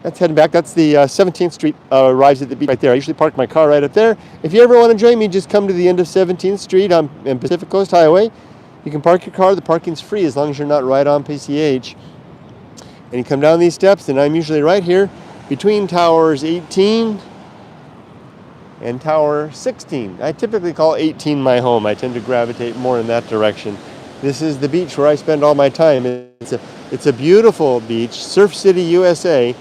that's heading back. That's the 17th Street arrives at the beach right there. I usually park my car right up there. If you ever want to join me, just come to the end of 17th Street on Pacific Coast Highway. You can park your car. The parking's free as long as you're not right on PCH. And you come down these steps, and I'm usually right here between Towers 18 and Tower 16. I typically call 18 my home. I tend to gravitate more in that direction. This is the beach where I spend all my time. It's a beautiful beach, Surf City, USA.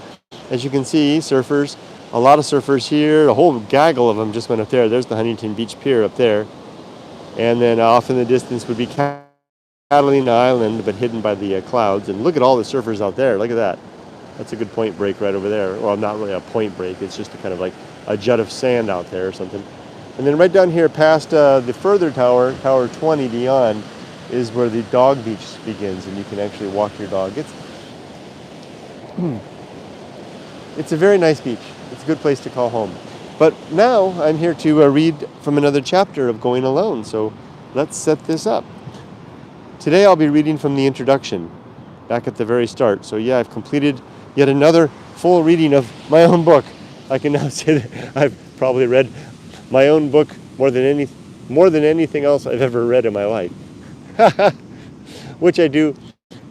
As you can see, surfers, a lot of surfers here. A whole gaggle of them just went up there. There's the Huntington Beach Pier up there. And then off in the distance would be Catalina Island, but hidden by the clouds. And look at all the surfers out there. Look at that. That's a good point break right over there. Well, not really a point break. It's just a kind of like a jet of sand out there or something. And then right down here past the further tower, Tower 20 beyond, is where the dog beach begins, and you can actually walk your dog. It's a very nice beach. It's a good place to call home. But now I'm here to read from another chapter of Going Alone, so let's set this up. Today I'll be reading from the introduction, back at the very start. So yeah, I've completed yet another full reading of my own book. I can now say that I've probably read my own book more than anything else I've ever read in my life. Which I do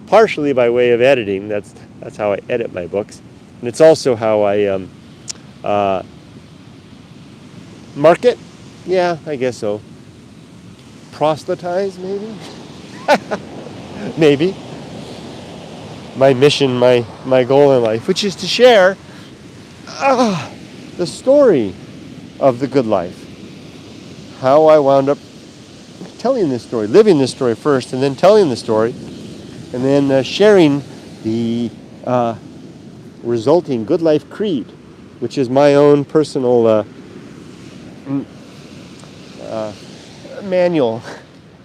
partially by way of editing. That's how I edit my books. And it's also how I market. Yeah, I guess so. Proselytize, maybe? Maybe. My mission, my goal in life, which is to share the story of the good life. How I wound up telling this story, living this story first, and then telling the story, and then sharing the resulting good life creed, which is my own personal manual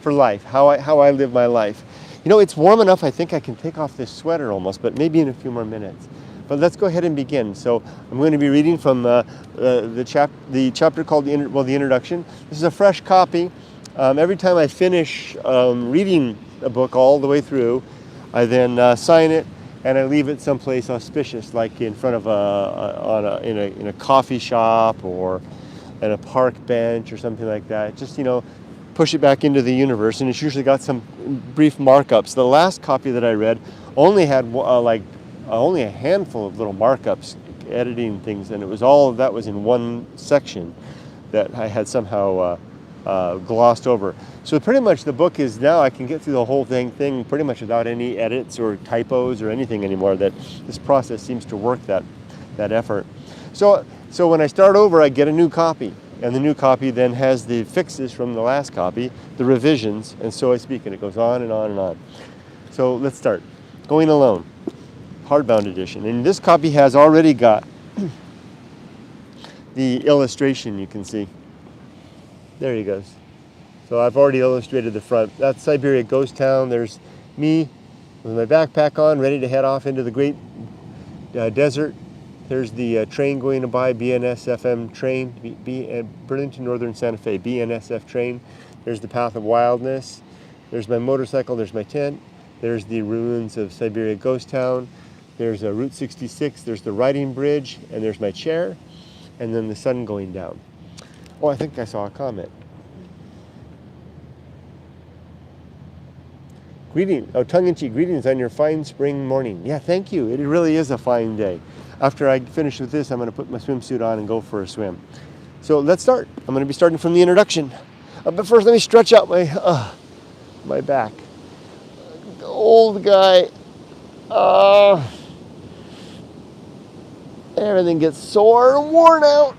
for life, how I live my life. You know, it's warm enough, I think I can take off this sweater almost, but maybe in a few more minutes. But let's go ahead and begin. So I'm going to be reading from the chapter called the introduction. This is a fresh copy. Every time I finish reading a book all the way through, I then sign it and I leave it someplace auspicious, like in front of in a coffee shop or at a park bench or something like that. Just, push it back into the universe, and it's usually got some brief markups. The last copy that I read only had only a handful of little markups, editing things, and it was all that was in one section that I had somehow glossed over. So pretty much the book is now I can get through the whole thing pretty much without any edits or typos or anything anymore. That this process seems to work that effort. So when I start over, I get a new copy. And the new copy then has the fixes from the last copy, the revisions, and so I speak, and it goes on and on and on. So let's start. Going Alone, hardbound edition. And this copy has already got the illustration, you can see. There he goes. So I've already illustrated the front. That's Siberia Ghost Town. There's me with my backpack on, ready to head off into the great desert. There's the train going by, BNSFM train, Burlington Northern Santa Fe, BNSF train. There's the Path of Wildness. There's my motorcycle, there's my tent. There's the ruins of Siberia Ghost Town. There's Route 66, there's the riding bridge, and there's my chair, and then the sun going down. Oh, I think I saw a comment. Tongue-in-cheek, greetings on your fine spring morning. Yeah, thank you. It really is a fine day. After I finish with this, I'm going to put my swimsuit on and go for a swim. So let's start. I'm going to be starting from the introduction. But first, let me stretch out my back. The old guy. Everything gets sore and worn out.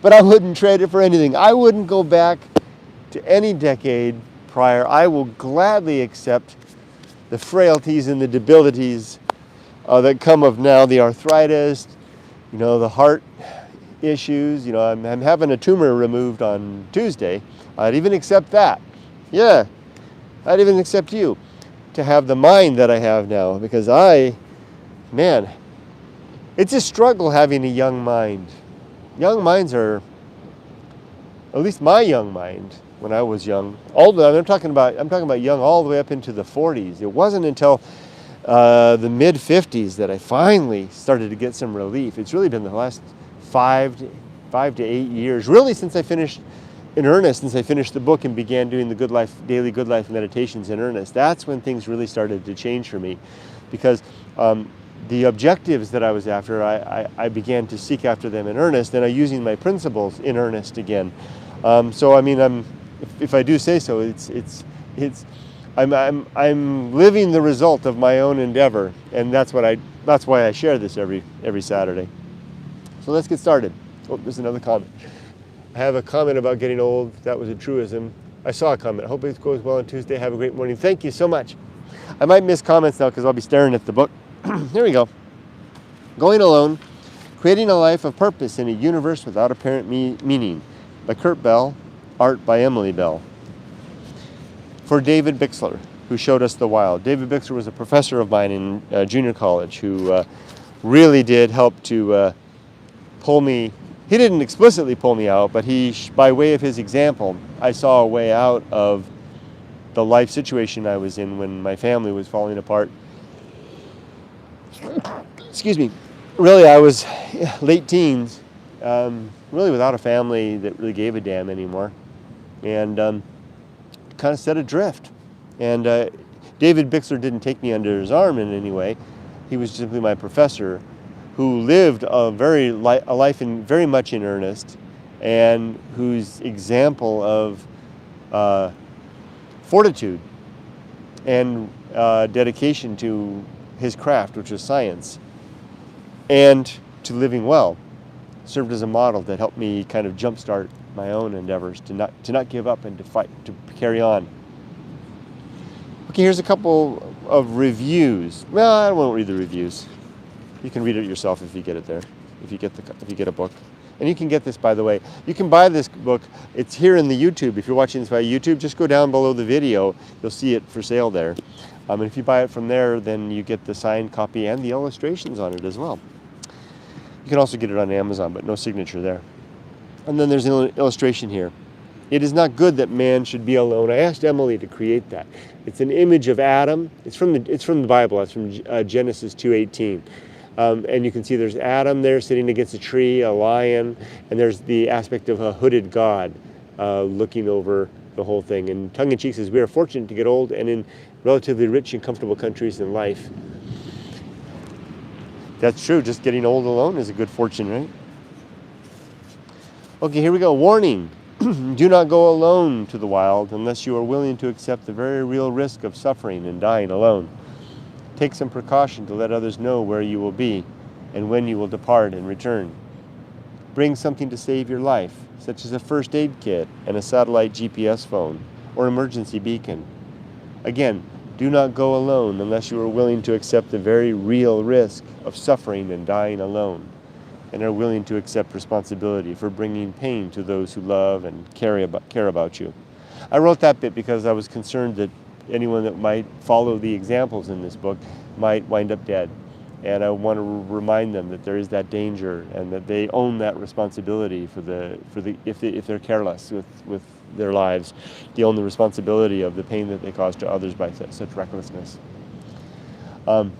But I wouldn't trade it for anything. I wouldn't go back to any decade prior. I will gladly accept the frailties and the debilities that come of now, the arthritis, the heart issues. I'm having a tumor removed on Tuesday. I'd even accept that. Yeah, I'd even accept you to have the mind that I have now, because it's a struggle having a young mind. Young minds are, at least my young mind, when I was young, I'm talking about young all the way up into the 40s. It wasn't until the mid-50s that I finally started to get some relief. It's really been the last 5 to 8 years, really since I finished in earnest, since I finished the book and began doing the Good Life, daily Good Life meditations in earnest. That's when things really started to change for me, because the objectives that I was after, I began to seek after them in earnest, and I'm using my principles in earnest again. So I mean, if I do say so, I'm living the result of my own endeavor, and that's why I share this every Saturday. So let's get started. Oh, there's another comment. I have a comment about getting old. That was a truism. I saw a comment. I hope it goes well on Tuesday. Have a great morning. Thank you so much. I might miss comments now because I'll be staring at the book. Here we go. Going Alone, Creating a Life of Purpose in a Universe Without Apparent Meaning by Kurt Bell, art by Emily Bell. For David Bixler, who showed us the wild. David Bixler was a professor of mine in junior college who really did help to pull me. He didn't explicitly pull me out, but by way of his example, I saw a way out of the life situation I was in when my family was falling apart. Excuse me. Really, I was late teens, really without a family that really gave a damn anymore, and kind of set adrift. And David Bixler didn't take me under his arm in any way. He was simply my professor, who lived a life very much in earnest, and whose example of fortitude and dedication to his craft, which was science, and to living well, served as a model that helped me kind of jumpstart my own endeavors to not give up and to fight, to carry on. Okay, here's a couple of reviews. Well, I won't read the reviews. You can read it yourself if you get it there, if you get a book. And you can get this, by the way. You can buy this book. It's here in the YouTube. If you're watching this by YouTube, just go down below the video. You'll see it for sale there. And if you buy it from there, then you get the signed copy and the illustrations on it as well. You can also get it on Amazon, but no signature there. And then there's an illustration here. It is not good that man should be alone. I asked Emily to create that. It's an image of Adam. It's from the Bible. It's from Genesis 2:18. And you can see there's Adam there sitting against a tree, a lion, and there's the aspect of a hooded God looking over the whole thing. And tongue-in-cheek says, we are fortunate to get old and in relatively rich and comfortable countries in life. That's true. Just getting old alone is a good fortune, right? Okay, here we go. Warning. Do not go alone to the wild unless you are willing to accept the very real risk of suffering and dying alone. Take some precaution to let others know where you will be and when you will depart and return. Bring something to save your life, such as a first aid kit and a satellite GPS phone or emergency beacon. Again, do not go alone unless you are willing to accept the very real risk of suffering and dying alone, and are willing to accept responsibility for bringing pain to those who love and care about you. I wrote that bit because I was concerned that anyone that might follow the examples in this book might wind up dead. And I want to remind them that there is that danger and that they own that responsibility if they're careless with their lives. They own the responsibility of the pain that they cause to others by such recklessness. And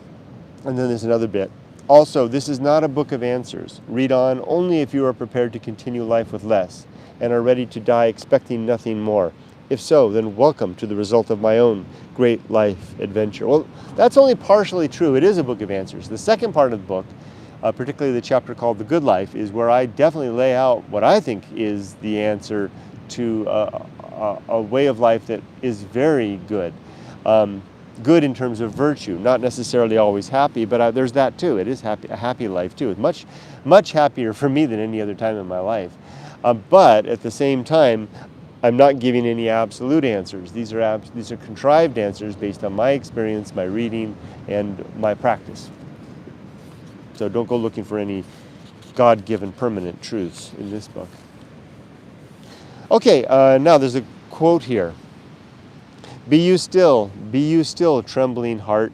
then there's another bit. Also, this is not a book of answers. Read on only if you are prepared to continue life with less and are ready to die expecting nothing more. If so, then welcome to the result of my own great life adventure. Well, that's only partially true. It is a book of answers. The second part of the book, particularly the chapter called The Good Life, is where I definitely lay out what I think is the answer to a way of life that is very good. Good in terms of virtue, not necessarily always happy, but there's that too. It is a happy life too. It's much happier for me than any other time in my life. But at the same time, I'm not giving any absolute answers. These are contrived answers based on my experience, my reading, and my practice. So don't go looking for any God-given permanent truths in this book. Okay, now there's a quote here. Be you still, trembling heart.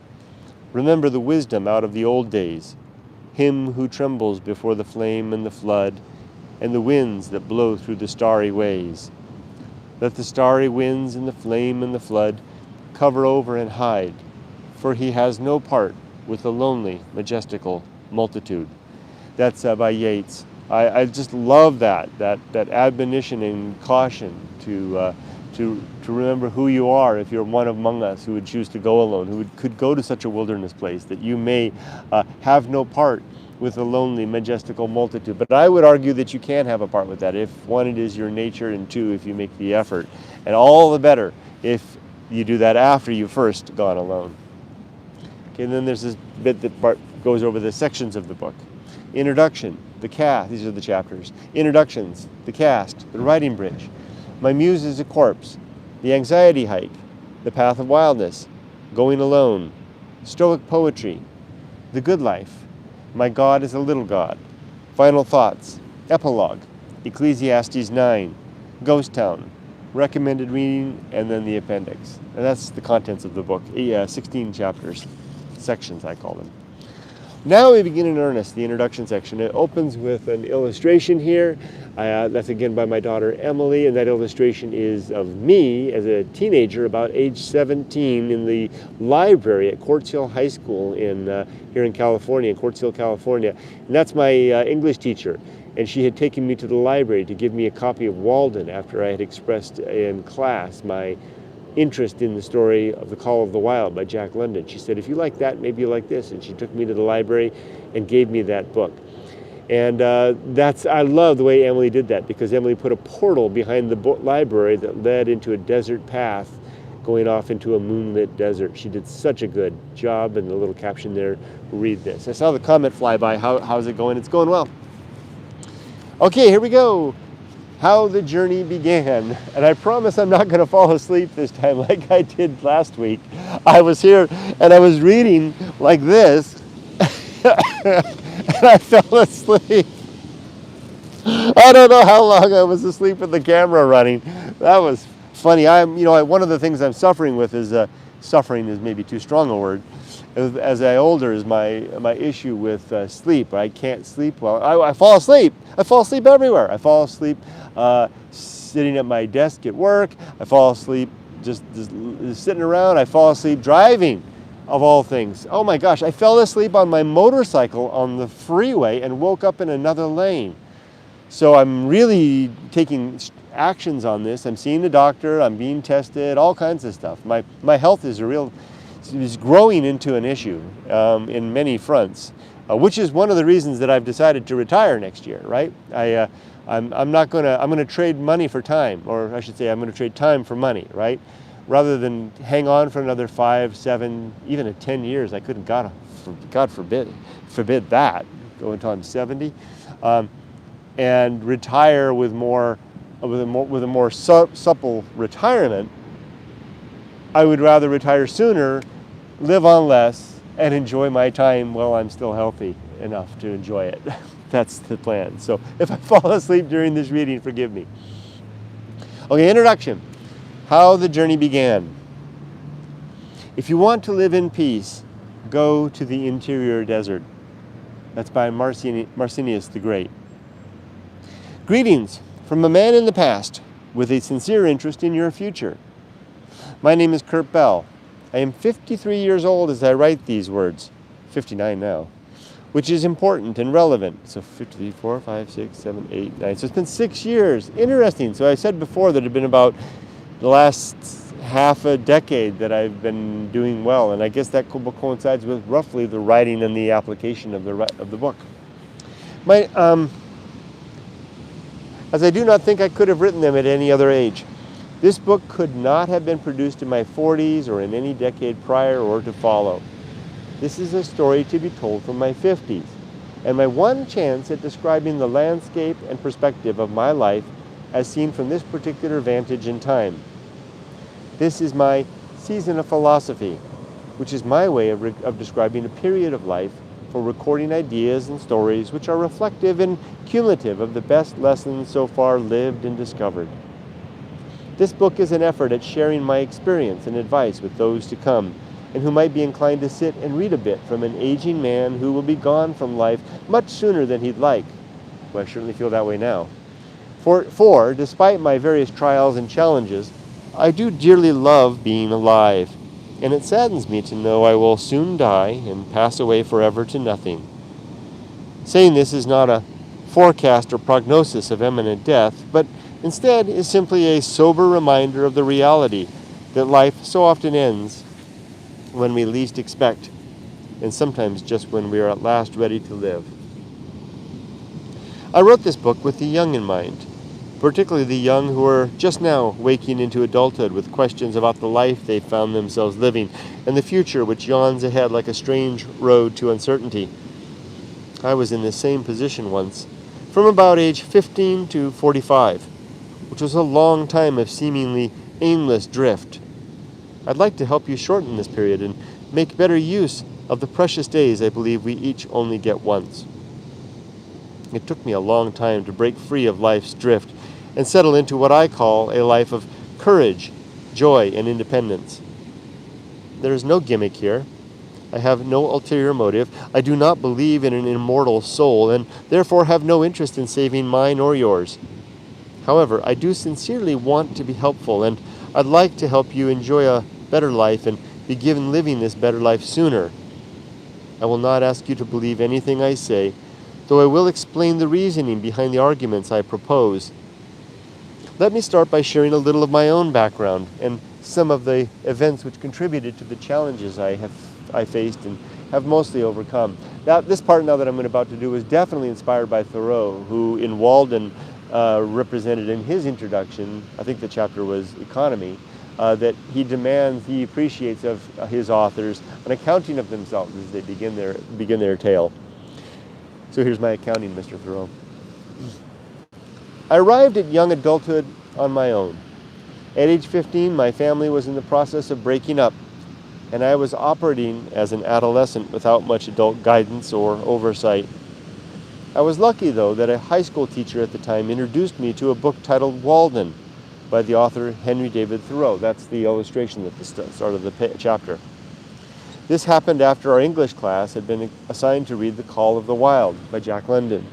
Remember the wisdom out of the old days, him who trembles before the flame and the flood, and the winds that blow through the starry ways. Let the starry winds and the flame and the flood cover over and hide, for he has no part with the lonely, majestical multitude. That's by Yeats. I just love that admonition and caution to remember who you are if you're one among us who would choose to go alone, who could go to such a wilderness place, that you may have no part with the lonely, majestical multitude. But I would argue that you can have a part with that if, one, it is your nature, and two, if you make the effort. And all the better if you do that after you've first gone alone. Okay, and then there's this bit that goes over the sections of the book. Introduction, the cast, these are the chapters. Introductions, the cast, the writing bridge. My muse is a corpse, the anxiety hike, the path of wildness, going alone, stoic poetry, the good life, my God is a little God, final thoughts, epilogue, Ecclesiastes 9, ghost town, recommended reading, and then the appendix. And that's the contents of the book, 16 chapters, sections I call them. Now we begin in earnest, the introduction section. It opens with an illustration here. That's again by my daughter Emily, and that illustration is of me as a teenager about age 17 in the library at Quartz Hill High School here in California, in Quartz Hill, California. And that's my English teacher. And she had taken me to the library to give me a copy of Walden after I had expressed in class my interest in the story of The Call of the Wild by Jack London. She said, if you like that, maybe you like this. And she took me to the library and gave me that book. And I love the way Emily did that, because Emily put a portal behind the library that led into a desert path going off into a moonlit desert. She did such a good job, and the little caption there, read this. I saw the comment fly by. How's it going? It's going well. Okay, here we go. How the journey began. And I promise I'm not going to fall asleep this time like I did last week. I was here and I was reading like this and I fell asleep. I don't know how long I was asleep with the camera running. That was funny. One of the things I'm suffering with is, suffering is maybe too strong a word. As I older is my issue with sleep. I can't sleep well. I fall asleep. I fall asleep everywhere. I fall asleep sitting at my desk at work. I fall asleep just sitting around. I fall asleep driving, of all things. Oh my gosh, I fell asleep on my motorcycle on the freeway and woke up in another lane. So I'm really taking actions on this. I'm seeing a doctor. I'm being tested. All kinds of stuff. My health is growing into an issue in many fronts, which is one of the reasons that I've decided to retire next year. Right? I'm going to trade money for time, or I should say, I'm going to trade time for money. Right? Rather than hang on for another 5, 7, even 10 years, I couldn't. God forbid that go until I'm 70, and retire with a more supple retirement. I would rather retire sooner, live on less, and enjoy my time while I'm still healthy enough to enjoy it. That's the plan. So if I fall asleep during this reading, forgive me. Okay, introduction. How the journey began. If you want to live in peace, go to the interior desert. That's by Marcinius the Great. Greetings from a man in the past with a sincere interest in your future. My name is Kurt Bell. I am 53 years old as I write these words, 59 now, which is important and relevant. So 54, 5, 6, 7, 8, 9. So it's been 6 years. Interesting. So I said before that it had been about the last half a decade that I've been doing well, and I guess that coincides with roughly the writing and the application of the book. As I do not think I could have written them at any other age. This book could not have been produced in my 40s or in any decade prior or to follow. This is a story to be told from my 50s, and my one chance at describing the landscape and perspective of my life as seen from this particular vantage in time. This is my season of philosophy, which is my way of describing a period of life for recording ideas and stories which are reflective and cumulative of the best lessons so far lived and discovered. This book is an effort at sharing my experience and advice with those to come, and who might be inclined to sit and read a bit from an aging man who will be gone from life much sooner than he'd like. Well, I certainly feel that way now. For despite my various trials and challenges, I do dearly love being alive. and it saddens me to know I will soon die and pass away forever to nothing. Saying this is not a forecast or prognosis of imminent death, but instead is simply a sober reminder of the reality that life so often ends when we least expect, and sometimes just when we are at last ready to live. I wrote this book with the young in mind, particularly the young who are just now waking into adulthood with questions about the life they found themselves living and the future which yawns ahead like a strange road to uncertainty. I was in the same position once, from about age 15 to 45, which was a long time of seemingly aimless drift. I'd like to help you shorten this period and make better use of the precious days I believe we each only get once. It took me a long time to break free of life's drift and settle into what I call a life of courage, joy, and independence. There is no gimmick here. I have no ulterior motive. I do not believe in an immortal soul, and therefore have no interest in saving mine or yours. However, I do sincerely want to be helpful, and I'd like to help you enjoy a better life and begin living this better life sooner. I will not ask you to believe anything I say, though I will explain the reasoning behind the arguments I propose. Let me start by sharing a little of my own background and some of the events which contributed to the challenges I faced and have mostly overcome. Now, this part now that I'm about to do was definitely inspired by Thoreau, who in Walden represented in his introduction, I think the chapter was Economy, that he appreciates of his authors an accounting of themselves as they begin their tale. So here's my accounting, Mr. Thoreau. I arrived at young adulthood on my own. At age 15, my family was in the process of breaking up, and I was operating as an adolescent without much adult guidance or oversight. I was lucky, though, that a high school teacher at the time introduced me to a book titled Walden by the author Henry David Thoreau. That's the illustration at the start of the chapter. This happened after our English class had been assigned to read The Call of the Wild by Jack London,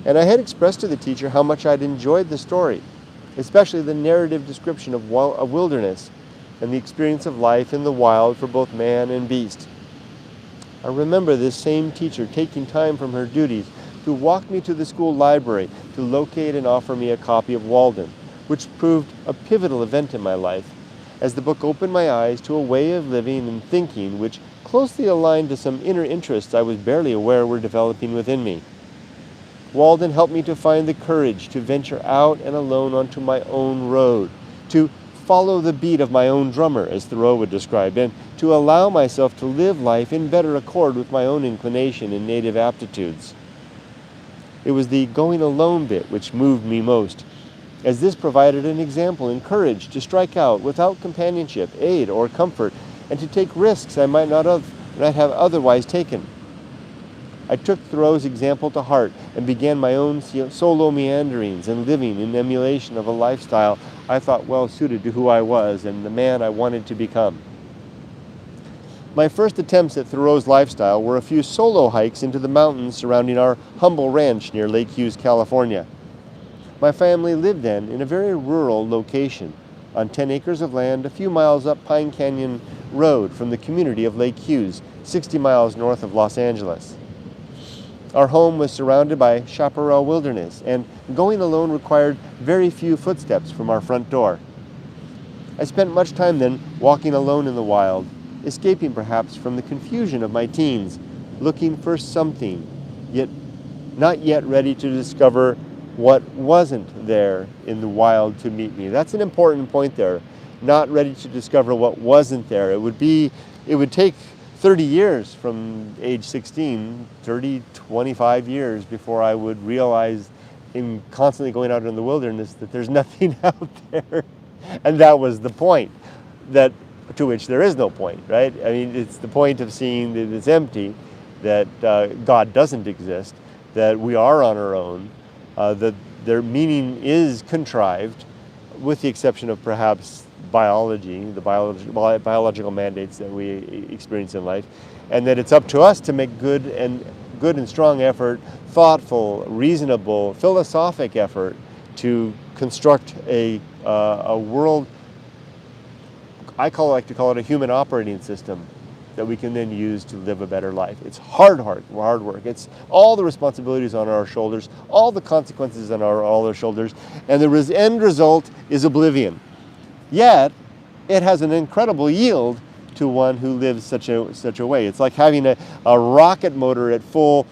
and I had expressed to the teacher how much I'd enjoyed the story, especially the narrative description of a wilderness and the experience of life in the wild for both man and beast. I remember this same teacher taking time from her duties to walk me to the school library to locate and offer me a copy of Walden, which proved a pivotal event in my life, as the book opened my eyes to a way of living and thinking which closely aligned to some inner interests I was barely aware were developing within me. Walden helped me to find the courage to venture out and alone onto my own road, to follow the beat of my own drummer, as Thoreau would describe, and to allow myself to live life in better accord with my own inclination and native aptitudes. It was the going alone bit which moved me most, as this provided an example and courage to strike out without companionship, aid, or comfort, and to take risks I might not have otherwise taken. I took Thoreau's example to heart and began my own solo meanderings and living in emulation of a lifestyle I thought well suited to who I was and the man I wanted to become. My first attempts at Thoreau's lifestyle were a few solo hikes into the mountains surrounding our humble ranch near Lake Hughes, California. My family lived then in a very rural location, on 10 acres of land a few miles up Pine Canyon Road from the community of Lake Hughes, 60 miles north of Los Angeles. Our home was surrounded by chaparral wilderness, and going alone required very few footsteps from our front door. I spent much time then walking alone in the wild, escaping perhaps from the confusion of my teens, looking for something, yet not yet ready to discover what wasn't there in the wild to meet me. That's an important point there. Not ready to discover what wasn't there. It would take 30 years from age 16, 25 years before I would realize in constantly going out in the wilderness that there's nothing out there. And that was the point, to which there is no point, right? I mean, it's the point of seeing that it's empty, that God doesn't exist, that we are on our own, that their meaning is contrived, with the exception of perhaps biology, the biological mandates that we experience in life, and that it's up to us to make good and strong effort, thoughtful, reasonable, philosophic effort to construct a world like to call it a human operating system that we can then use to live a better life. It's hard work. It's all the responsibilities on our shoulders, all the consequences on all our shoulders, and the end result is oblivion. Yet, it has an incredible yield to one who lives such a way. It's like having a rocket motor at full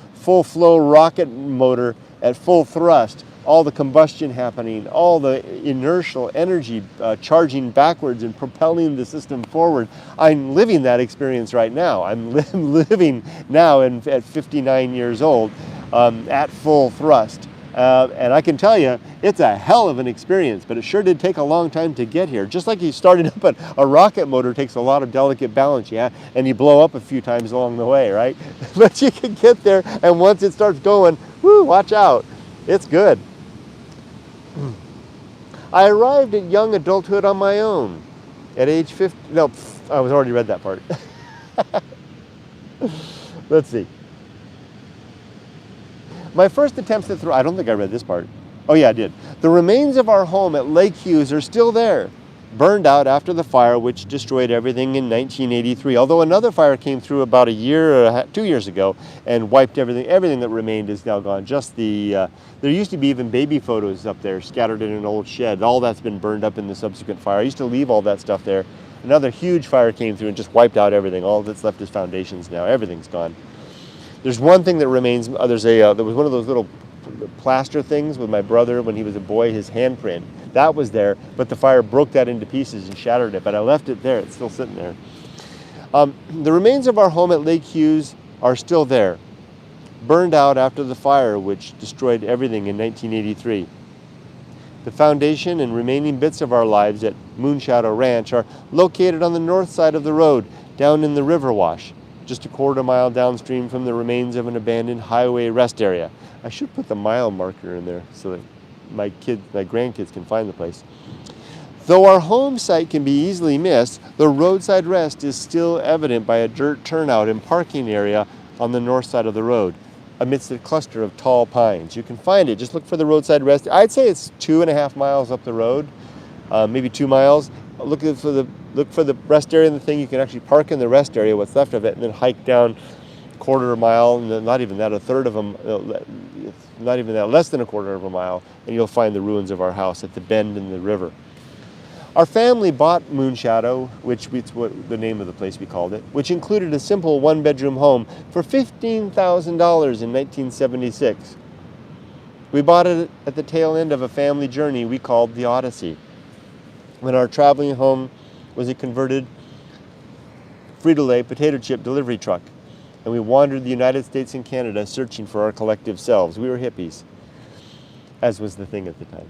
flow rocket motor at full thrust, all the combustion happening, all the inertial energy charging backwards and propelling the system forward. I'm living that experience right now. I'm living now at 59 years old at full thrust. And I can tell you, it's a hell of an experience, but it sure did take a long time to get here. Just like you starting up a rocket motor takes a lot of delicate balance, yeah, and you blow up a few times along the way, right? But you can get there, and once it starts going, whoo, watch out. It's good. I arrived at young adulthood on my own at age 50. No, I was already read that part. Let's see. My first attempts at I don't think I read this part. Oh yeah, I did. The remains of our home at Lake Hughes are still there, burned out after the fire which destroyed everything in 1983. Although another fire came through about 2 years ago and wiped everything. Everything that remained is now gone. Just there used to be even baby photos up there scattered in an old shed. All that's been burned up in the subsequent fire. I used to leave all that stuff there. Another huge fire came through and just wiped out everything. All that's left is foundations now. Everything's gone. There's one thing that remains. There was one of those little plaster things with my brother when he was a boy, his handprint. That was there, but the fire broke that into pieces and shattered it, but I left it there. It's still sitting there. The remains of our home at Lake Hughes are still there, burned out after the fire which destroyed everything in 1983. The foundation and remaining bits of our lives at Moonshadow Ranch are located on the north side of the road, down in the river wash, just a quarter mile downstream from the remains of an abandoned highway rest area. I should put the mile marker in there so that my grandkids can find the place. Though our home site can be easily missed, the roadside rest is still evident by a dirt turnout and parking area on the north side of the road, amidst a cluster of tall pines. You can find it. Just look for the roadside rest. I'd say it's 2.5 miles up the road, maybe 2 miles. Look for the rest area and the thing. You can actually park in the rest area, what's left of it, and then hike down quarter of a mile, and not even that, a third of not even that, less than a quarter of a mile, and you'll find the ruins of our house at the bend in the river. Our family bought Moonshadow, which is what the name of the place we called it, which included a simple one-bedroom home for $15,000 in 1976. We bought it at the tail end of a family journey we called the Odyssey, when our traveling home was a converted Frito-Lay potato chip delivery truck, and we wandered the United States and Canada searching for our collective selves. We were hippies, as was the thing at the time.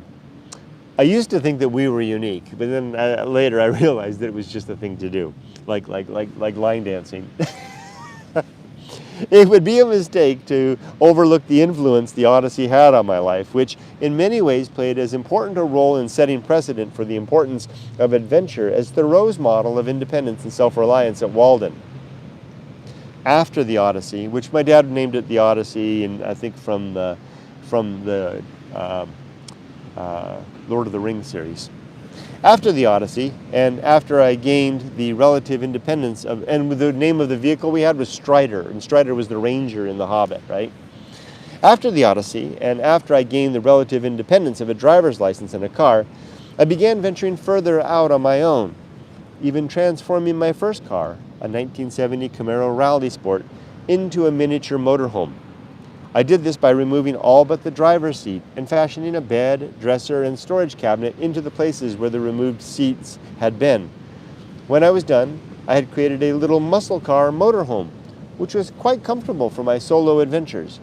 I used to think that we were unique, but then later I realized that it was just a thing to do, like line dancing. It would be a mistake to overlook the influence the Odyssey had on my life, which in many ways played as important a role in setting precedent for the importance of adventure as Thoreau's model of independence and self-reliance at Walden. After the Odyssey, which my dad named it the Odyssey, and I think from the Lord of the Rings series. After the Odyssey, and after I gained the relative independence and the name of the vehicle we had was Strider, and Strider was the ranger in The Hobbit, right? After the Odyssey, and after I gained the relative independence of a driver's license and a car, I began venturing further out on my own, even transforming my first car, a 1970 Camaro Rally Sport, into a miniature motorhome. I did this by removing all but the driver's seat and fashioning a bed, dresser, and storage cabinet into the places where the removed seats had been. When I was done, I had created a little muscle car motorhome, which was quite comfortable for my solo adventures.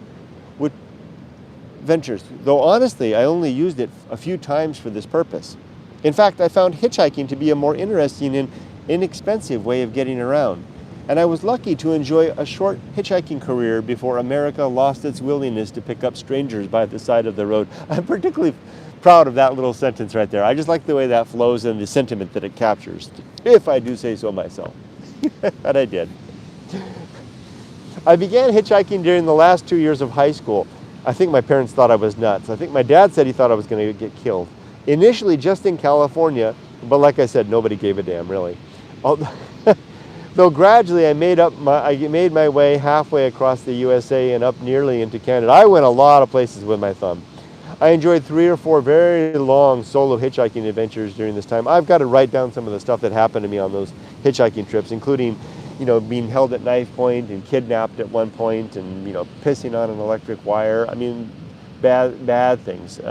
Though honestly, I only used it a few times for this purpose. In fact, I found hitchhiking to be a more interesting and inexpensive way of getting around. And I was lucky to enjoy a short hitchhiking career before America lost its willingness to pick up strangers by the side of the road. I'm particularly proud of that little sentence right there. I just like the way that flows and the sentiment that it captures, if I do say so myself. And I did. I began hitchhiking during the last 2 years of high school. I think my parents thought I was nuts. I think my dad said he thought I was going to get killed. Initially just in California, but like I said, nobody gave a damn, really. Although though gradually I made my way halfway across the USA and up nearly into Canada. I went a lot of places with my thumb. I enjoyed 3 or 4 very long solo hitchhiking adventures during this time. I've got to write down some of the stuff that happened to me on those hitchhiking trips, including, being held at knife point and kidnapped at one point, and pissing on an electric wire. I mean, bad things.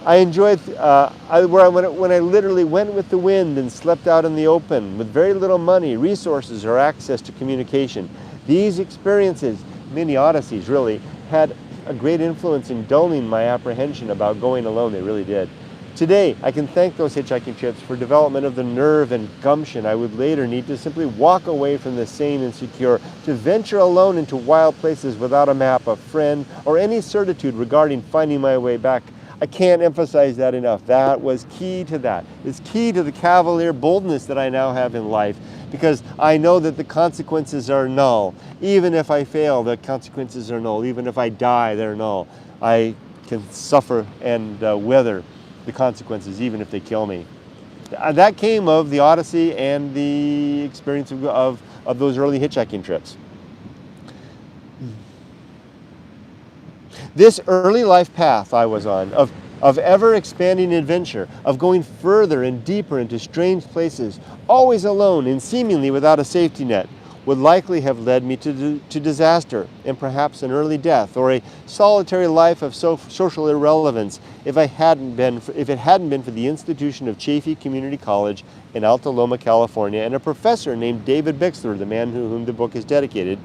I enjoyed when I literally went with the wind and slept out in the open with very little money, resources, or access to communication. These experiences, mini odysseys really, had a great influence in dulling my apprehension about going alone. They really did. Today, I can thank those hitchhiking trips for development of the nerve and gumption I would later need to simply walk away from the sane and secure, to venture alone into wild places without a map, a friend, or any certitude regarding finding my way back. I can't emphasize that enough. That was key to that. It's key to the cavalier boldness that I now have in life, because I know that the consequences are null. Even if I fail, the consequences are null. Even if I die, they're null. I can suffer and weather the consequences, even if they kill me. That came of the Odyssey and the experience of those early hitchhiking trips. This early life path I was on, of ever-expanding adventure, of going further and deeper into strange places, always alone and seemingly without a safety net, would likely have led me to disaster and perhaps an early death, or a solitary life of social irrelevance if it hadn't been for the institution of Chaffee Community College in Alta Loma, California, and a professor named David Bixler, the man whom the book is dedicated,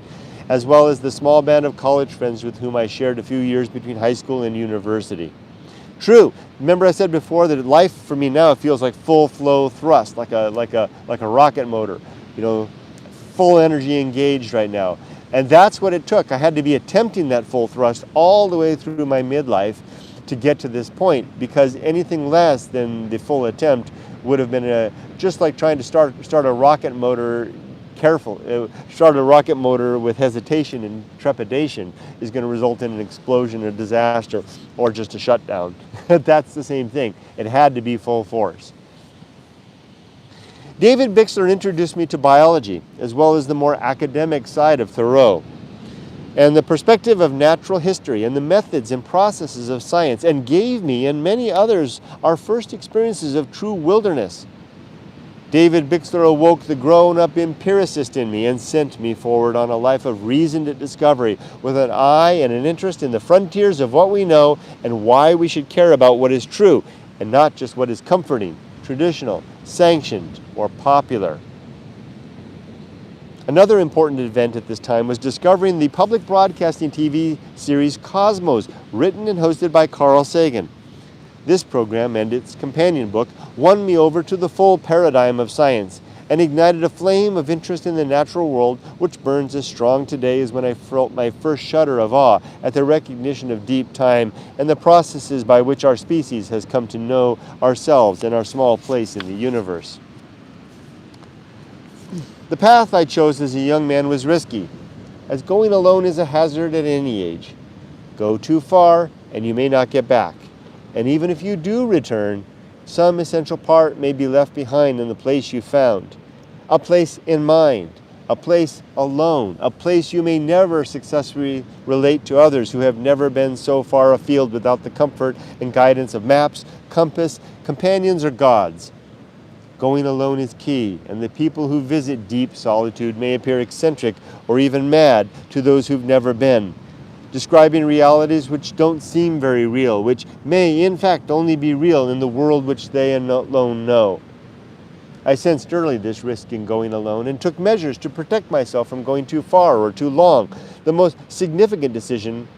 as well as the small band of college friends with whom I shared a few years between high school and university. True. Remember I said before that life for me now feels like full flow thrust, like a rocket motor, full energy engaged right now. And that's what it took. I had to be attempting that full thrust all the way through my midlife to get to this point, because anything less than the full attempt would have been just like trying to start a rocket motor start a rocket motor with hesitation and trepidation is going to result in an explosion, a disaster, or just a shutdown. That's the same thing. It had to be full force. David Bixler introduced me to biology, as well as the more academic side of Thoreau, and the perspective of natural history and the methods and processes of science, and gave me and many others our first experiences of true wilderness. David Bixler awoke the grown-up empiricist in me and sent me forward on a life of reasoned discovery, with an eye and an interest in the frontiers of what we know and why we should care about what is true, and not just what is comforting, traditional, sanctioned, or popular. Another important event at this time was discovering the public broadcasting TV series Cosmos, written and hosted by Carl Sagan. This program and its companion book won me over to the full paradigm of science and ignited a flame of interest in the natural world, which burns as strong today as when I felt my first shudder of awe at the recognition of deep time and the processes by which our species has come to know ourselves and our small place in the universe. The path I chose as a young man was risky, as going alone is a hazard at any age. Go too far and you may not get back. And even if you do return, some essential part may be left behind in the place you found. A place in mind, a place alone, a place you may never successfully relate to others who have never been so far afield without the comfort and guidance of maps, compass, companions, or gods. Going alone is key, and the people who visit deep solitude may appear eccentric or even mad to those who've never been, describing realities which don't seem very real, which may in fact only be real in the world which they alone know. I sensed early this risk in going alone and took measures to protect myself from going too far or too long. The most significant decision,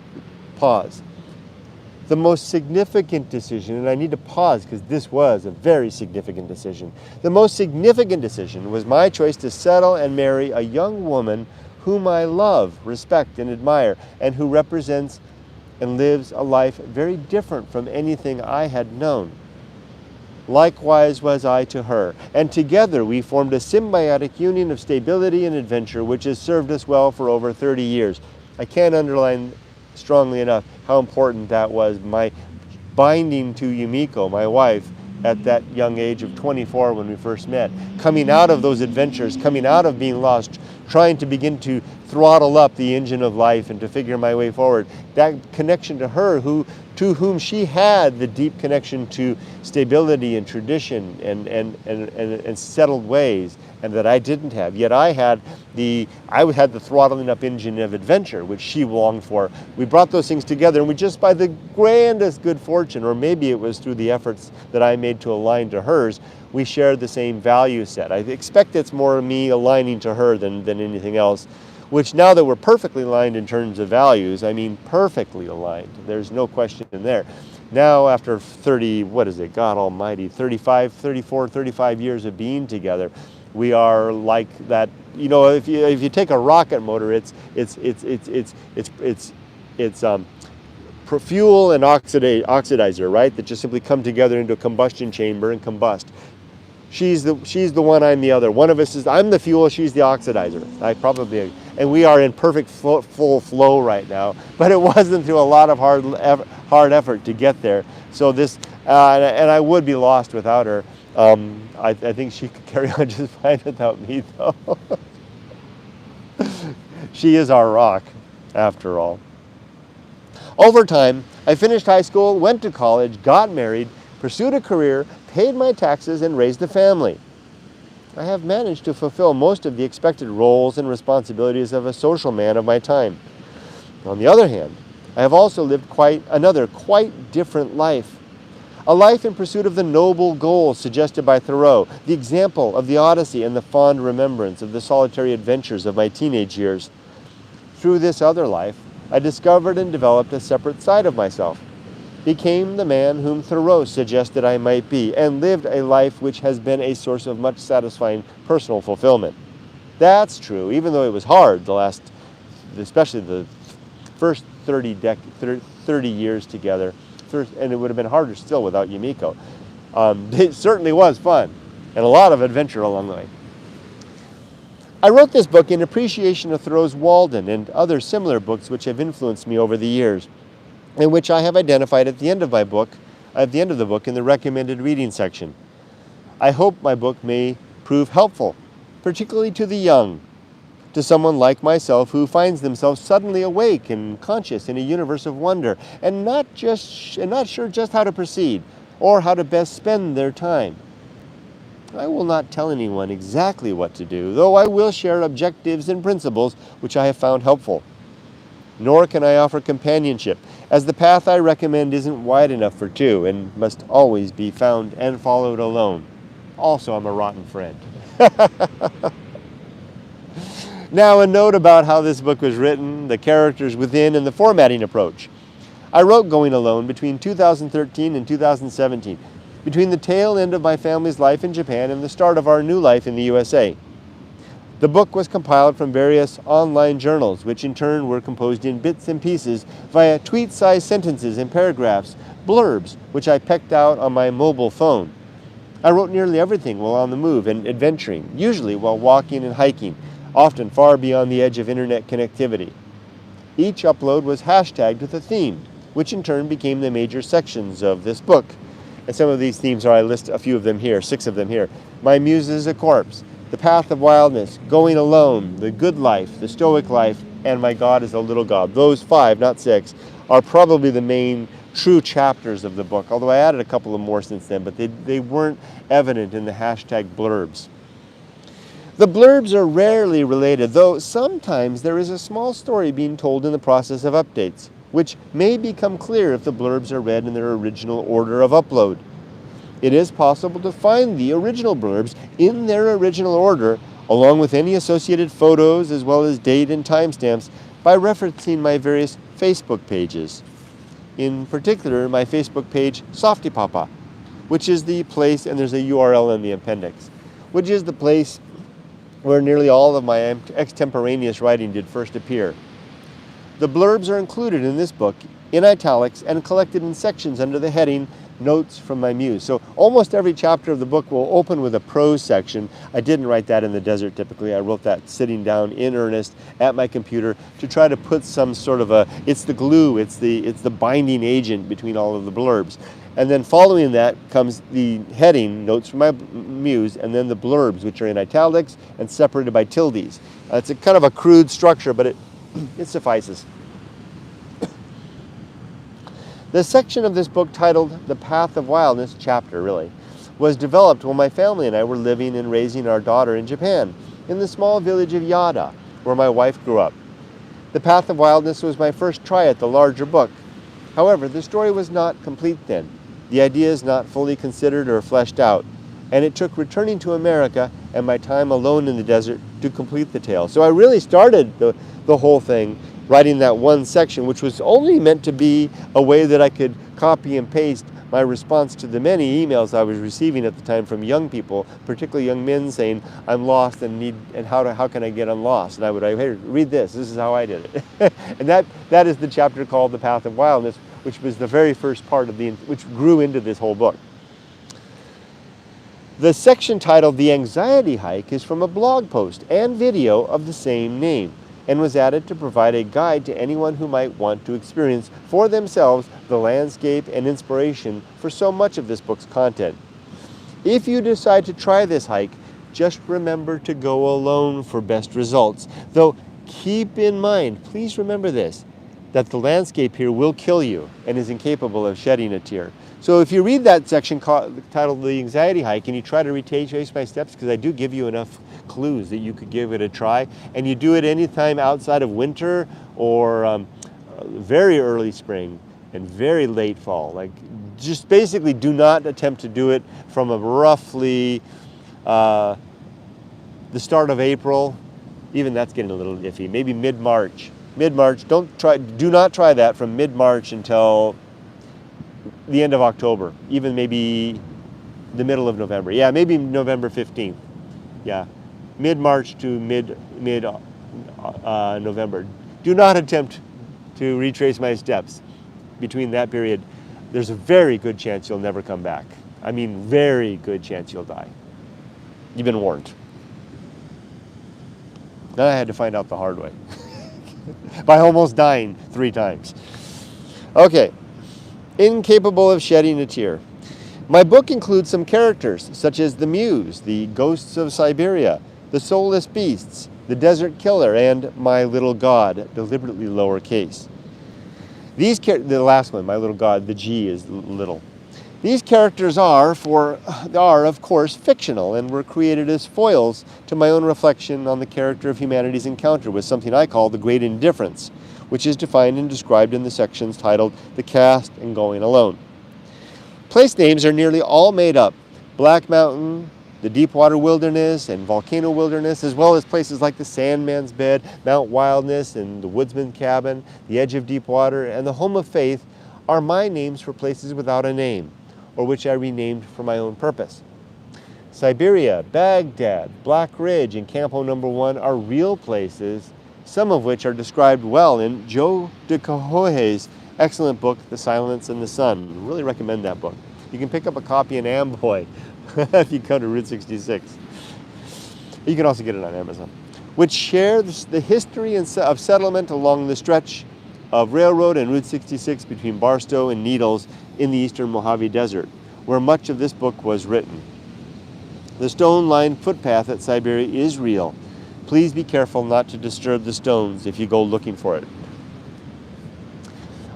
and I need to pause because this was a very significant decision. The most significant decision was my choice to settle and marry a young woman whom I love, respect, and admire, and who represents and lives a life very different from anything I had known. Likewise was I to her, and together we formed a symbiotic union of stability and adventure which has served us well for over 30 years. I can't underline strongly enough how important that was. My binding to Yumiko, my wife, at that young age of 24 when we first met. Coming out of those adventures, coming out of being lost, trying to begin to throttle up the engine of life and to figure my way forward. That connection to her, to whom she had the deep connection to stability and tradition and settled ways, and that I didn't have. Yet I had the throttling up engine of adventure, which she longed for. We brought those things together, and we just, by the grandest good fortune, or maybe it was through the efforts that I made to align to hers, we shared the same value set. I expect it's more me aligning to her than anything else, which now that we're perfectly aligned in terms of values, I mean perfectly aligned. There's no question in there. Now after 30, what is it, God almighty, 35 years of being together, we are like that. You know, if you take a rocket motor, it's fuel and oxidizer, right? That just simply come together into a combustion chamber and combust. She's the one, I'm the other. One of us I'm the fuel, she's the oxidizer. And we are in perfect full flow right now. But it wasn't through a lot of hard effort to get there. So this, and I would be lost without her. I think she could carry on just fine without me, though. She is our rock, after all. Over time, I finished high school, went to college, got married, pursued a career, paid my taxes, and raised a family. I have managed to fulfill most of the expected roles and responsibilities of a social man of my time. On the other hand, I have also lived quite different life. A life in pursuit of the noble goals suggested by Thoreau, the example of the Odyssey, and the fond remembrance of the solitary adventures of my teenage years. Through this other life, I discovered and developed a separate side of myself, became the man whom Thoreau suggested I might be, and lived a life which has been a source of much satisfying personal fulfillment. That's true, even though it was hard especially the first 30 years together, and it would have been harder still without Yumiko. It certainly was fun, and a lot of adventure along the way. I wrote this book in appreciation of Thoreau's Walden and other similar books which have influenced me over the years, and which I have identified at the end of the book in the recommended reading section. I hope my book may prove helpful, particularly to the young, to someone like myself who finds themselves suddenly awake and conscious in a universe of wonder, and not sure just how to proceed or how to best spend their time. I will not tell anyone exactly what to do, though I will share objectives and principles which I have found helpful. Nor can I offer companionship, as the path I recommend isn't wide enough for two and must always be found and followed alone. Also, I'm a rotten friend. Now, a note about how this book was written, the characters within, and the formatting approach. I wrote Going Alone between 2013 and 2017, between the tail end of my family's life in Japan and the start of our new life in the USA. The book was compiled from various online journals, which in turn were composed in bits and pieces via tweet-sized sentences and paragraphs, blurbs, which I pecked out on my mobile phone. I wrote nearly everything while on the move and adventuring, usually while walking and hiking, often far beyond the edge of internet connectivity. Each upload was hashtagged with a theme, which in turn became the major sections of this book. And some of these themes I list a few of them here, 6 of them here. My Muse is a Corpse, The Path of Wildness, Going Alone, The Good Life, The Stoic Life, and My God is a Little God. Those 5, not 6, are probably the main true chapters of the book, although I added a couple of more since then, but they weren't evident in the hashtag blurbs. The blurbs are rarely related, though sometimes there is a small story being told in the process of updates, which may become clear if the blurbs are read in their original order of upload. It is possible to find the original blurbs in their original order, along with any associated photos as well as date and timestamps, by referencing my various Facebook pages. In particular, my Facebook page, Softypapa, which is the place, and there's a URL in the appendix, which is the place where nearly all of my extemporaneous writing did first appear. The blurbs are included in this book in italics and collected in sections under the heading Notes from my muse. So almost every chapter of the book will open with a prose section. I didn't write that in the desert typically. I wrote that sitting down in earnest at my computer to try to put some sort of it's the glue, it's the binding agent between all of the blurbs. And then following that comes the heading, Notes from my muse, and then the blurbs, which are in italics and separated by tildes. It's a kind of a crude structure, but it suffices. The section of this book titled The Path of Wildness, chapter really, was developed when my family and I were living and raising our daughter in Japan, in the small village of Yada, where my wife grew up. The Path of Wildness was my first try at the larger book. However, the story was not complete then. The ideas not fully considered or fleshed out, and it took returning to America and my time alone in the desert to complete the tale. So I really started the whole thing writing that one section, which was only meant to be a way that I could copy and paste my response to the many emails I was receiving at the time from young people, particularly young men, saying, I'm lost and how can I get unlost? And I would write, hey, read this is how I did it. And that is the chapter called The Path of Wildness, which was the very first part of which grew into this whole book. The section titled The Anxiety Hike is from a blog post and video of the same name, and was added to provide a guide to anyone who might want to experience for themselves the landscape and inspiration for so much of this book's content. If you decide to try this hike, just remember to go alone for best results. Though keep in mind, please remember this, that the landscape here will kill you and is incapable of shedding a tear. So if you read that section titled The Anxiety Hike and you try to retrace my steps, because I do give you enough clues that you could give it a try, and you do it anytime outside of winter or very early spring and very late fall, like just basically do not attempt to do it from a roughly the start of April. Even that's getting a little iffy. Maybe mid-March. Do not try that from mid-March until the end of October, even maybe the middle of November. Yeah, maybe November 15th. Yeah, mid-March to mid-November. Do not attempt to retrace my steps between that period. There's a very good chance you'll never come back. I mean, very good chance you'll die. You've been warned. Then I had to find out the hard way by almost dying 3 times. Okay. Incapable of shedding a tear. My book includes some characters such as the Muse, the Ghosts of Siberia, the Soulless Beasts, the Desert Killer, and My Little God, deliberately lowercase. The last one, My Little God, the G is little. These characters are, of course, fictional and were created as foils to my own reflection on the character of humanity's encounter with something I call the Great Indifference, which is defined and described in the sections titled The Cast and Going Alone. Place names are nearly all made up. Black Mountain, the Deepwater Wilderness, and Volcano Wilderness, as well as places like the Sandman's Bed, Mount Wildness, and the Woodsman Cabin, the Edge of Deepwater, and the Home of Faith are my names for places without a name, or which I renamed for my own purpose. Siberia, Baghdad, Black Ridge, and Campo No. 1 are real places, some of which are described well in Joe de Cahoe's excellent book, The Silence and the Sun. I really recommend that book. You can pick up a copy in Amboy if you come to Route 66. You can also get it on Amazon, which share the history of settlement along the stretch of railroad and Route 66 between Barstow and Needles in the eastern Mojave Desert, where much of this book was written. The stone-lined footpath at Siberia is real. Please be careful not to disturb the stones if you go looking for it.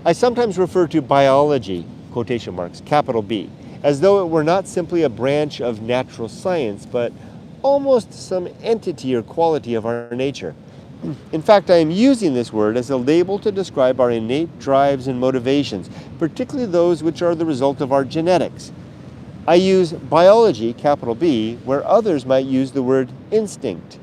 I sometimes refer to biology, quotation marks, capital B, as though it were not simply a branch of natural science, but almost some entity or quality of our nature. In fact, I am using this word as a label to describe our innate drives and motivations, particularly those which are the result of our genetics. I use biology, capital B, where others might use the word instinct,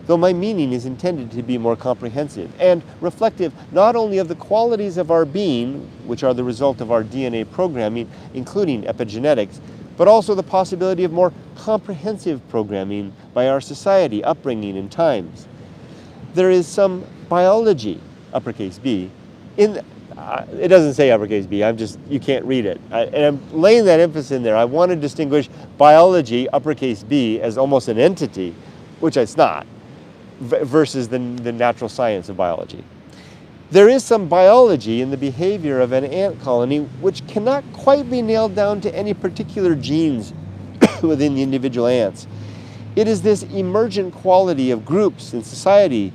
though my meaning is intended to be more comprehensive and reflective not only of the qualities of our being, which are the result of our DNA programming, including epigenetics, but also the possibility of more comprehensive programming by our society, upbringing, and times. There is some biology, uppercase B, in it doesn't say uppercase B. You can't read it. And I'm laying that emphasis in there. I want to distinguish biology, uppercase B, as almost an entity, which it's not, versus the natural science of biology. There is some biology in the behavior of an ant colony which cannot quite be nailed down to any particular genes within the individual ants. It is this emergent quality of groups in society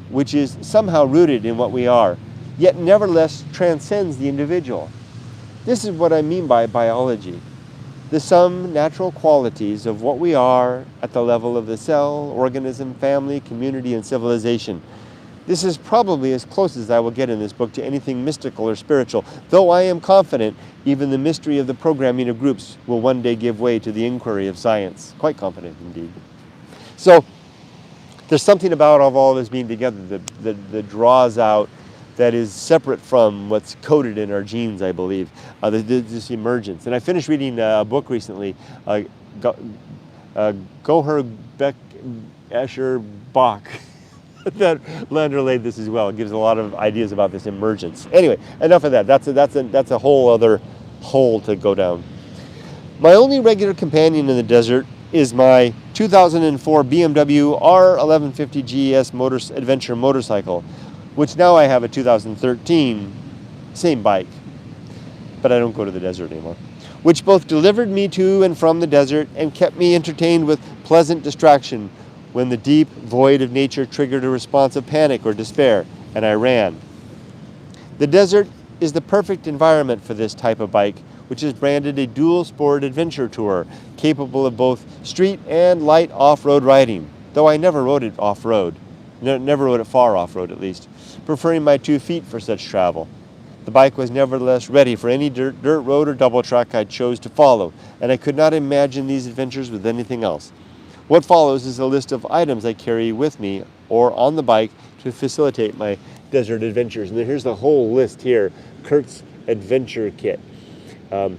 which is somehow rooted in what we are, yet nevertheless transcends the individual. This is what I mean by biology. The some natural qualities of what we are at the level of the cell, organism, family, community, and civilization. This is probably as close as I will get in this book to anything mystical or spiritual, though I am confident even the mystery of the programming of groups will one day give way to the inquiry of science. Quite confident indeed. So there's something about all this being together that draws out, that is separate from what's coded in our genes, I believe, this emergence. And I finished reading a book recently, Goher Beck Asher Bach, that underlaid this as well. It gives a lot of ideas about this emergence. Anyway, enough of that. That's a whole other hole to go down. My only regular companion in the desert is my 2004 BMW R1150 GS adventure motorcycle, which now I have a 2013, same bike, but I don't go to the desert anymore, which both delivered me to and from the desert and kept me entertained with pleasant distraction when the deep void of nature triggered a response of panic or despair, and I ran. The desert is the perfect environment for this type of bike, which is branded a dual sport adventure tour, capable of both street and light off-road riding, though I never rode it off-road, never rode it far off-road at least, preferring my 2 feet for such travel. The bike was nevertheless ready for any dirt road or double track I chose to follow, and I could not imagine these adventures with anything else. What follows is a list of items I carry with me or on the bike to facilitate my desert adventures. And here's the whole list here, Kurt's Adventure Kit. And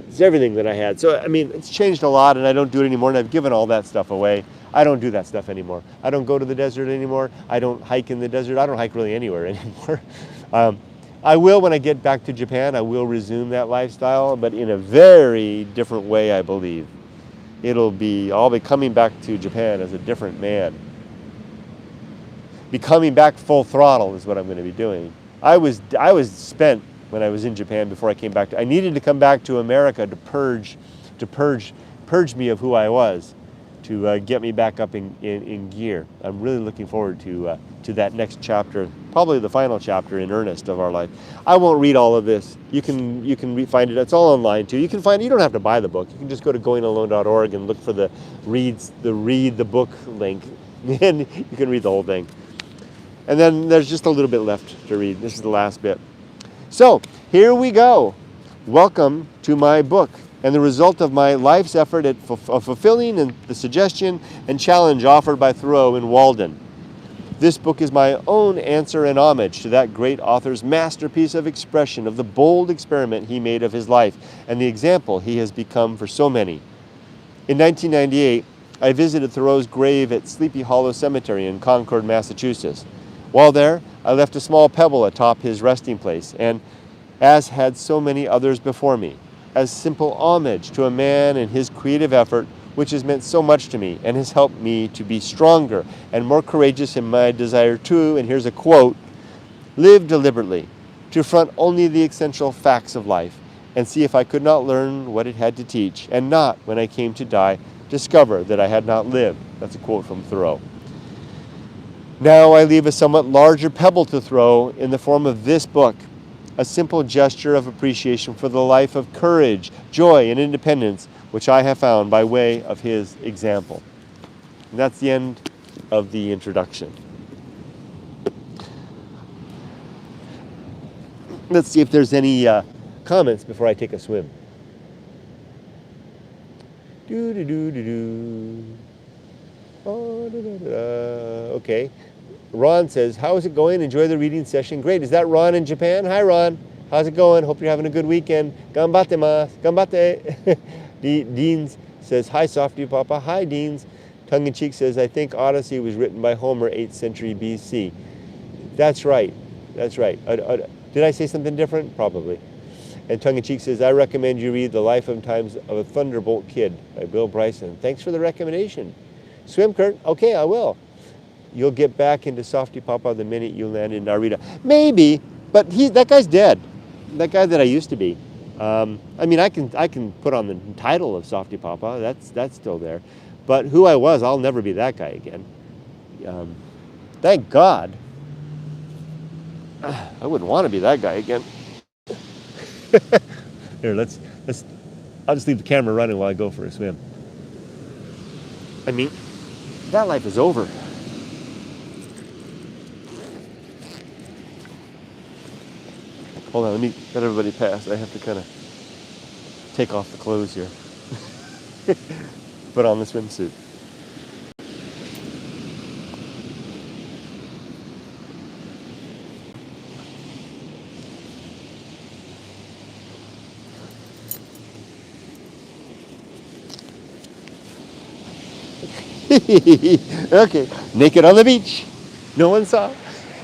it's everything that I had. So, I mean, it's changed a lot, and I don't do it anymore, and I've given all that stuff away. I don't do that stuff anymore. I don't go to the desert anymore. I don't hike in the desert. I don't hike really anywhere anymore. I will when I get back to Japan. I will resume that lifestyle, but in a very different way, I believe. I'll be coming back to Japan as a different man. Be coming back full throttle is what I'm going to be doing. I was spent when I was in Japan before I came back. I needed to come back to America to purge me of who I was, to get me back up in gear. I'm really looking forward to that next chapter, probably the final chapter in earnest of our life. I won't read all of this. You can find it. It's all online too. You can find it. You don't have to buy the book. You can just go to goingalone.org and look for the read the book link, and you can read the whole thing. And then there's just a little bit left to read. This is the last bit. So here we go. Welcome to my book and the result of my life's effort at fulfilling and the suggestion and challenge offered by Thoreau in Walden. This book is my own answer and homage to that great author's masterpiece of expression of the bold experiment he made of his life and the example he has become for so many. In 1998, I visited Thoreau's grave at Sleepy Hollow Cemetery in Concord, Massachusetts. While there, I left a small pebble atop his resting place, and, as had so many others before me, as simple homage to a man and his creative effort, which has meant so much to me and has helped me to be stronger and more courageous in my desire to, and here's a quote, live deliberately, to front only the essential facts of life, and see if I could not learn what it had to teach, and not, when I came to die, discover that I had not lived. That's a quote from Thoreau. Now I leave a somewhat larger pebble to Thoreau in the form of this book, a simple gesture of appreciation for the life of courage, joy, and independence, which I have found by way of his example. And that's the end of the introduction. Let's see if there's any comments before I take a swim. Okay. Ron says, how is it going? Enjoy the reading session. Great. Is that Ron in Japan? Hi, Ron. How's it going? Hope you're having a good weekend. Ganbatte mas. Ganbatte. Deans says, hi, softypapa. Hi, Deans. Tongue-in-cheek says, I think Odyssey was written by Homer, 8th century BC. That's right. That's right. Did I say something different? Probably. And tongue-in-cheek says, I recommend you read The Life and Times of a Thunderbolt Kid by Bill Bryson. Thanks for the recommendation. Swim, Kurt? Okay, I will. You'll get back into softypapa the minute you land in Narita. Maybe, but that guy's dead. That guy that I used to be. I mean, I can put on the title of softypapa. That's still there. But who I was, I'll never be that guy again. Thank God. I wouldn't want to be that guy again. Here, let's. I'll just leave the camera running while I go for a swim. I mean, that life is over. Hold on, let me let everybody pass. I have to kind of take off the clothes here. Put on the swimsuit. Okay, naked on the beach. No one saw.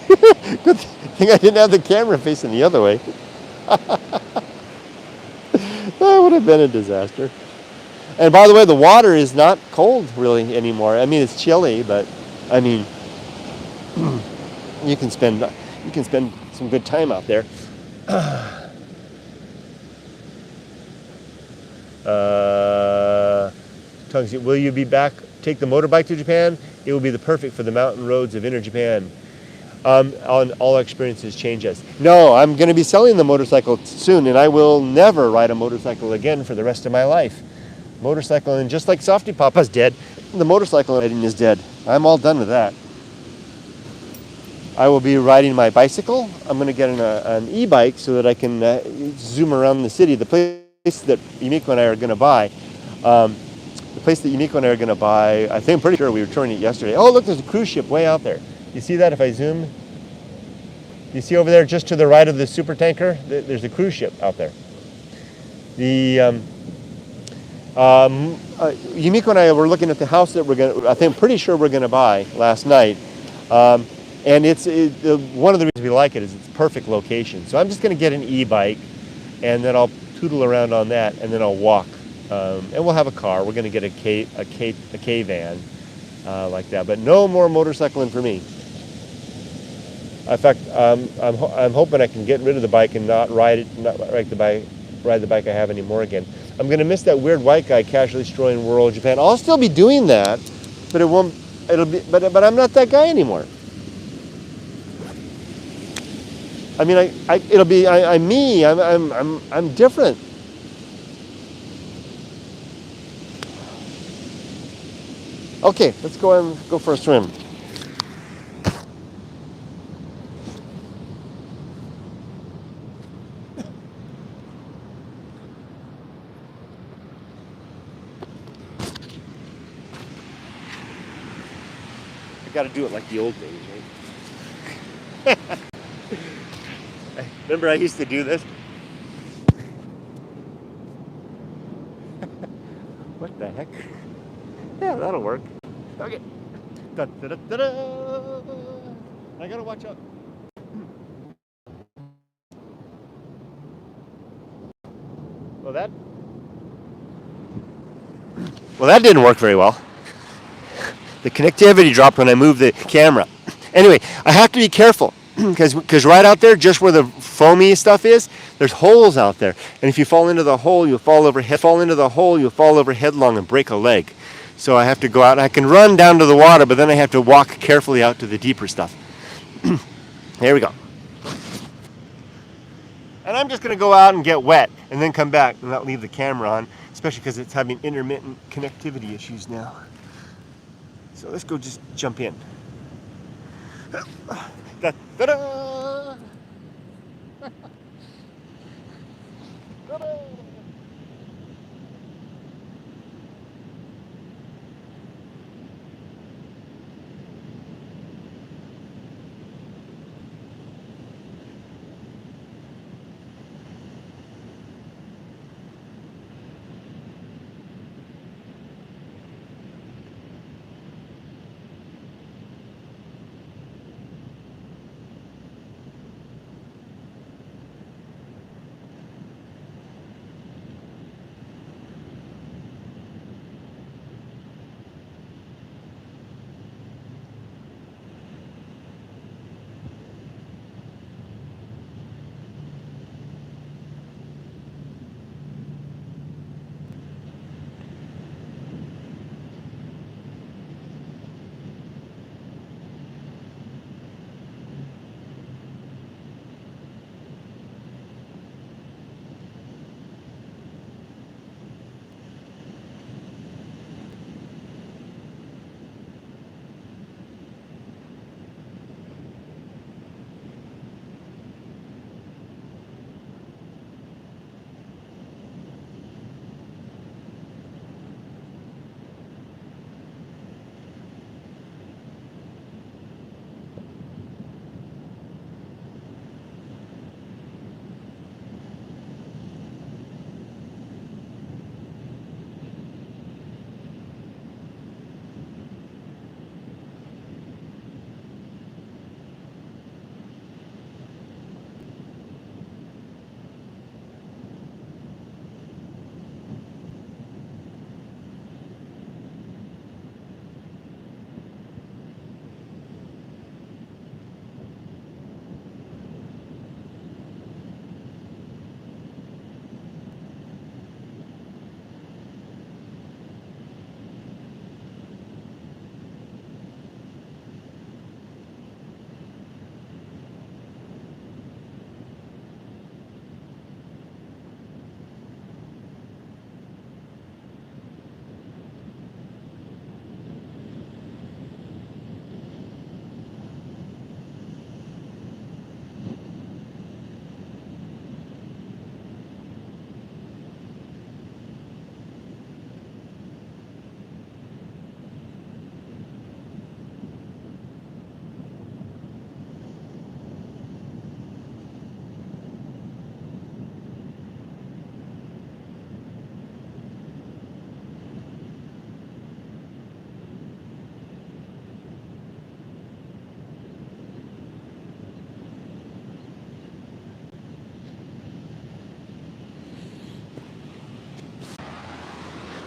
Good thing I didn't have the camera facing the other way. That would have been a disaster. And by the way, the water is not cold really anymore. I mean, it's chilly, but I mean, you can spend some good time out there. Will you be back? Take the motorbike to Japan? It will be the perfect for the mountain roads of inner Japan. On all experiences change us. No, I'm going to be selling the motorcycle soon, and I will never ride a motorcycle again for the rest of my life. Motorcycle, and just like softypapa's dead, the motorcycle riding is dead. I'm all done with that. I will be riding my bicycle. I'm going to get an e-bike so that I can zoom around the city. The place that Yumiko and I are going to buy, I think I'm pretty sure we were touring it yesterday. Oh, look, there's a cruise ship way out there. You see that if I zoom? You see over there just to the right of the super tanker? There's a cruise ship out there. Yumiko and I were looking at the house that I'm pretty sure we're going to buy last night. And one of the reasons we like it is it's a perfect location. So I'm just going to get an e-bike, and then I'll tootle around on that, and then I'll walk. And we'll have a car. We're going to get a K van like that. But no more motorcycling for me. In fact, I'm hoping I can get rid of the bike and not ride the bike I have anymore again. I'm going to miss that weird white guy casually strolling rural Japan. I'll still be doing that, but but I'm not that guy anymore. I mean, I'm me. I'm different. Okay, let's go for a swim. I got to do it like the old days, right? Remember I used to do this? What the heck? Yeah, that'll work. Okay. Da, da, da, da, da. I gotta watch out. Well, that didn't work very well. The connectivity dropped when I moved the camera. Anyway, I have to be careful because right out there, just where the foamy stuff is, there's holes out there. And if you fall into the hole, you'll fall over headlong and break a leg. So I have to go out. I can run down to the water, but then I have to walk carefully out to the deeper stuff. Here we go. And I'm just going to go out and get wet and then come back and not leave the camera on, especially because it's having intermittent connectivity issues now. So let's go just jump in. Da, da, da.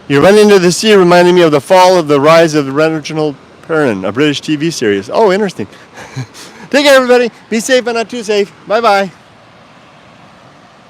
You run into the sea reminding me of the fall of the rise of Reginald Perrin, a British TV series. Oh, interesting. Take care, everybody. Be safe but not too safe. Bye-bye.